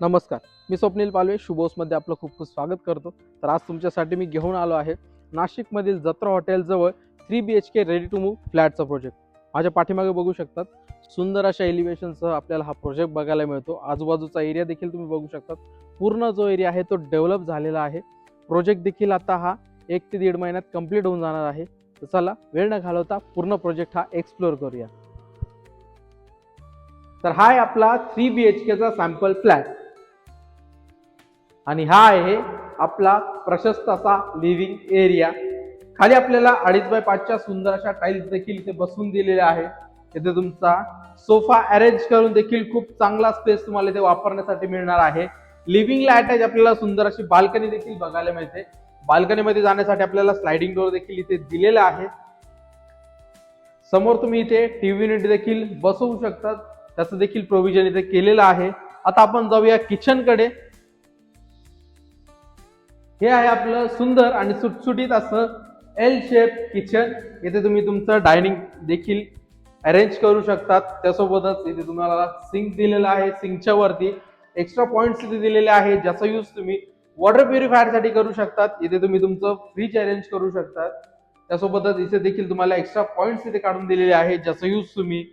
नमस्कार, मी स्वप्नील पालवे शुभोसमध्ये आपलं खूप खूप स्वागत करतो. तर आज तुमच्यासाठी मी घेऊन आलो आहे नाशिकमधील जत्रा हॉटेलजवळ 3 BHK रेडी टू मूव्ह फ्लॅटचा प्रोजेक्ट. माझ्या पाठीमागे बघू शकतात, सुंदर अशा एलिव्हेशनसह आपल्याला हा प्रोजेक्ट बघायला मिळतो. आजूबाजूचा एरिया देखील तुम्ही बघू शकतात. पूर्ण जो एरिया आहे तो डेव्हलप झालेला आहे. प्रोजेक्ट देखील आता हा 1 ते 1.5 महिन्यात कंप्लीट होऊन जाणार आहे. तर चला वेळ न घालवता पूर्ण प्रोजेक्ट हा एक्सप्लोर करूया. तर हा आहे आपला 3 BHKचा सॅम्पल फ्लॅट आणि हा आहे आपला प्रशस्त असा लिव्हिंग एरिया. खाली आपल्याला 2.5x5च्या सुंदर अशा टाइल्स देखील इथे बसवून दिलेल्या आहे. इथे तुमचा सोफा अरेंज करून देखील खूप चांगला स्पेस तुम्हाला इथे वापरण्यासाठी मिळणार आहे. लिव्हिंगला अटॅच आपल्याला सुंदर अशी बाल्कनी देखील बघायला मिळते. बाल्कनीमध्ये जाण्यासाठी आपल्याला स्लायडिंग डोअर देखील इथे दिलेला आहे. समोर तुम्ही इथे टीव्ही युनिट देखील बसवू शकतात, त्याचं देखील प्रोव्हिजन इथे केलेलं आहे. आता आपण जाऊया किचन कडे. हे आहे आपलं सुंदर आणि सुटसुटीत असं एल शेप किचन. इथे तुम्ही तुमचं डायनिंग देखील अरेंज करू शकतात. त्यासोबतच इथे तुम्हाला सिंक दिलेला आहे. सिंकच्या वरती एक्स्ट्रा पॉइंट्स इथे दिलेले आहेत, ज्याचा यूज तुम्ही वॉटर प्युरिफायर साठी करू शकतात. इथे तुम्ही तुमचं फ्रीज अरेंज करू शकतात. त्यासोबतच इथे देखील तुम्हाला एक्स्ट्रा पॉइंट्स इथे काढून दिलेले आहेत, ज्याचा यूज तुम्ही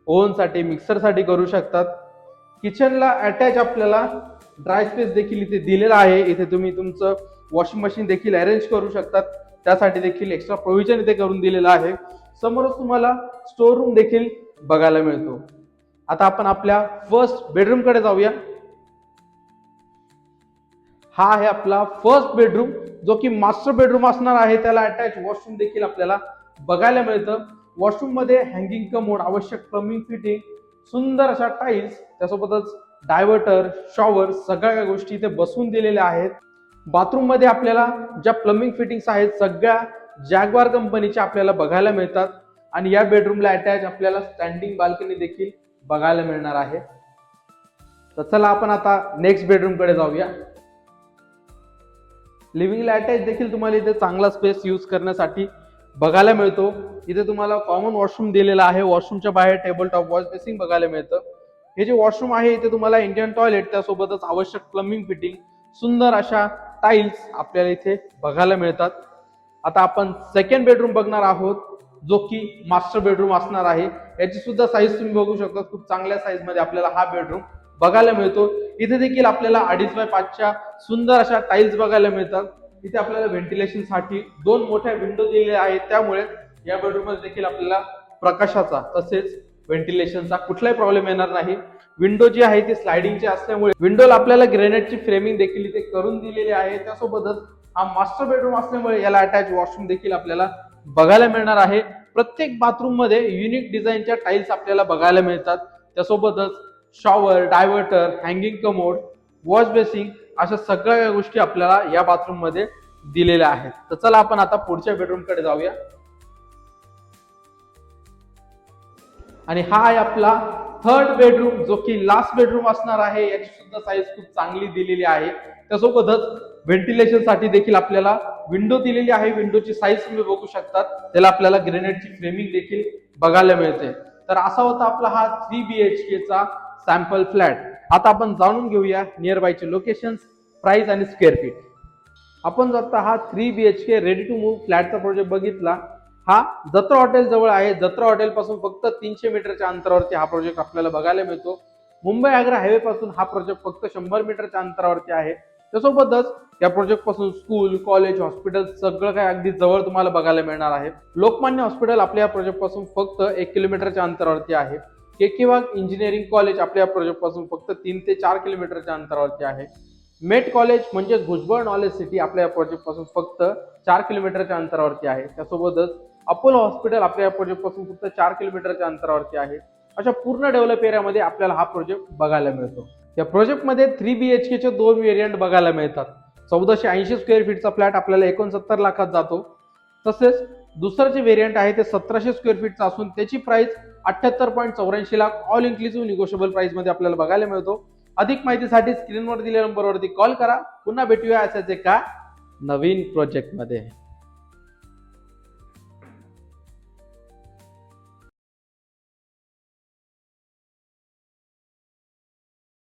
ओव्हन साठी, मिक्सर साठी करू शकतात. किचनला अटॅच आपल्याला ड्राय स्पेस देखील इथे दिलेला आहे. इथे तुम्ही तुमचं वॉशिंग मशीन देखील अरेंज करू शकतात, त्यासाठी देखील एक्स्ट्रा प्रोव्हिजन इथे करून दिलेलं आहे. समोरच तुम्हाला स्टोर रूम देखील बघायला मिळतो. आता आपण आपल्या फर्स्ट बेडरूम कडे जाऊया. हा आहे आपला फर्स्ट बेडरूम, जो की मास्टर बेडरूम असणार आहे. त्याला अटॅच वॉशरूम देखील आपल्याला बघायला मिळतं. वॉशरूम मध्ये हँगिंग कमोड, आवश्यक प्लंबिंग फिटिंग, सुंदर अशा टाईल्स, त्यासोबतच डायव्हर्टर, शॉवर, सगळ्या गोष्टी इथे बसवून दिलेल्या आहेत. बाथरूम मध्ये आपल्याला ज्या प्लंबिंग फिटिंग्स आहेत सगळ्या जॅग्वार कंपनीच्या आपल्याला बघायला मिळतात. आणि या बेडरूमला अटॅच आपल्याला स्टँडिंग बाल्कनी देखील बघायला मिळणार आहे. तर चला आपण आता नेक्स्ट बेडरूम कडे जाऊया. लिव्हिंगला अटॅच देखील तुम्हाला इथे चांगला स्पेस यूज करण्यासाठी बघायला मिळतो. इथे तुम्हाला कॉमन वॉशरूम दिलेला आहे. वॉशरूमच्या बाहेर टेबल टॉप वॉश बेसिंग बघायला मिळतं. हे जे वॉशरूम आहे इथे तुम्हाला इंडियन टॉयलेट, त्यासोबतच आवश्यक प्लंबिंग फिटिंग, सुंदर अशा टाईल्स आपल्याला इथे बघायला मिळतात. आता आपण सेकंड बेडरूम बघणार आहोत, जो की मास्टर बेडरूम असणार आहे. याची सुद्धा साईज तुम्ही बघू शकता. खूप चांगल्या साईज मध्ये आपल्याला हा बेडरूम बघायला मिळतो. इथे देखील आपल्याला 2.5x5च्या सुंदर अशा टाईल्स बघायला मिळतात. इथे आपल्याला व्हेंटिलेशन साठी 2 मोठ्या विंडो दिलेल्या आहेत, त्यामुळे या बेडरूम मध्ये देखील आपल्याला प्रकाशाचा तसेच व्हेंटिलेशनचा कुठलाही प्रॉब्लेम येणार नाही. विंडो जी आहे ती स्लायडिंगची असल्यामुळे विंडोला आपल्याला ग्रेनाइटची फ्रेमिंग देखील इथे करून दिलेली आहे. त्यासोबतच हा मास्टर बेडरूम असल्यामुळे याला अटॅच वॉशरूम देखील आपल्याला बघायला मिळणार आहे. प्रत्येक बाथरूम मध्ये युनिक डिझाईनच्या टाईल्स आपल्याला बघायला मिळतात. त्यासोबतच shower, diverter, hanging commode, wash basin अशा सगळ्या गोष्टी आपल्याला या बाथरूम मध्ये दिलेल्या आहेत. तर चला आपण आता पुढच्या बेडरूम कडे जाऊया. आणि हा आहे आपला थर्ड बेडरूम, जो की लास्ट बेडरूम असणार आहे. याची सुद्धा साईज खूप चांगली दिलेली आहे. त्यासोबतच व्हेंटिलेशन साठी देखील आपल्याला विंडो दिलेली आहे. विंडोची साईज तुम्ही बघू शकतात. त्याला आपल्याला ग्रेनाइटची फ्रेमिंग देखील बघायला मिळते. तर असा होता आपला हा 3 BHKचा सॅम्पल फ्लॅट. आता आपण जाणून घेऊया नियर बायचे लोकेशन्स, प्राइस आणि स्क्वेअर फीट. आपण जर हा 3 BHK रेडी टू मूव्ह फ्लॅटचा प्रोजेक्ट बघितला, हा जत्रा हॉटेल जवळ आहे. जत्रा हॉटेल पासून फक्त 300 मीटरच्या अंतरावरती हा प्रोजेक्ट आपल्याला बघायला मिळतो. मुंबई आग्रा हायवे पासून हा प्रोजेक्ट फक्त 100 मीटरच्या अंतरावरती आहे. त्यासोबतच या प्रोजेक्ट पासून स्कूल, कॉलेज, हॉस्पिटल सगळं काही अगदी जवळ तुम्हाला बघायला मिळणार आहे. लोकमान्य हॉस्पिटल आपल्या या प्रोजेक्ट पासून फक्त 1 किलोमीटरच्या अंतरावरती आहे. के वाघ इंजिनिअरिंग कॉलेज आपल्या या प्रोजेक्ट पासून फक्त 3 ते 4 किलोमीटरच्या अंतरावरती आहे. मेट कॉलेज म्हणजे भुजबळ नॉलेज सिटी आपल्या या प्रोजेक्ट पासून फक्त 4 किलोमीटरच्या अंतरावरती आहे. त्यासोबतच अपोलो हॉस्पिटल आपल्या या प्रोजेक्ट पासून फक्त 4 किलोमीटरच्या अंतरावरती आहे. अशा पूर्ण डेव्हलप एरियामध्ये आपल्याला हा प्रोजेक्ट बघायला मिळतो. या प्रोजेक्टमध्ये 3 BHKचे 2 व्हेरियंट बघायला मिळतात. 1480 स्क्वेअर फीटचा फ्लॅट आपल्याला 69 लाखात जातो. तसेच दुसरं जे व्हेरियंट आहे ते 1700 स्क्वेअर फीटचा असून त्याची price 78.84 lakh all inclusive negotiable price मध्ये आपल्याला बघायला मिळतो. अधिक माहितीसाठी स्क्रीनवर दिलेल्या नंबरवरती कॉल करा. पुन्हा भेटूया अशाच एका नवीन प्रोजेक्ट मध्ये.